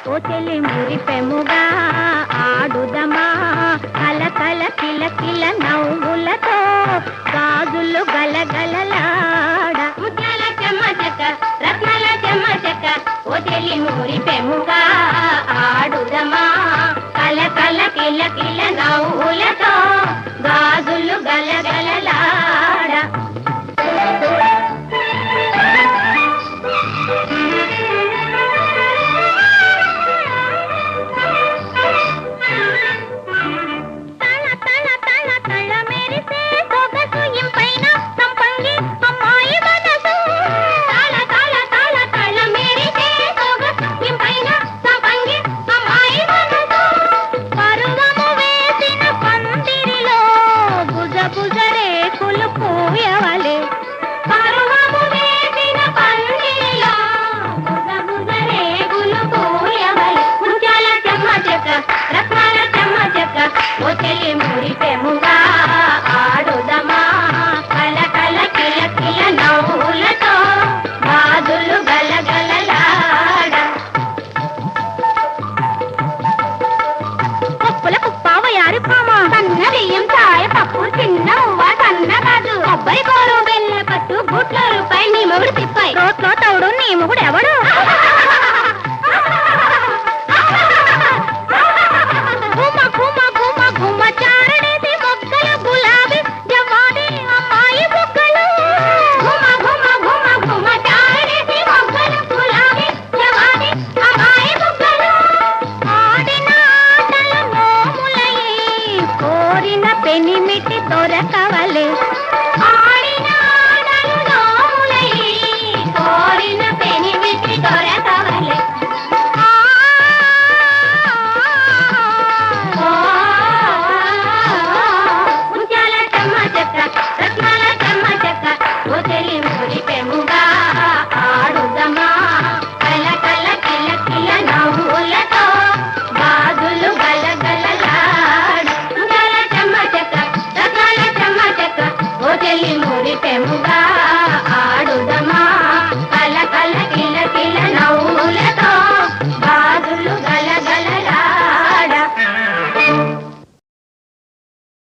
ఓ చెల్లి మురిపెముగా ఆడుదమా కలకల కిలకిల నవ్వులతో గాజులు గలగలలాడ ముత్యాల చెమ్మచక రత్నాల చెమ్మచక ఓ చెల్లి మురిపెముగా ఆడుదమా కలకల కిలకిల నవ్వులతో గాజులు గలగలలాడ కొబ్బరి కోరు బెల్ల పట్టు గుట్ల రూపాయి నీ మొగుడు తిప్పాయి రోట్లో తౌడు నీ మొగుడు ఎవడు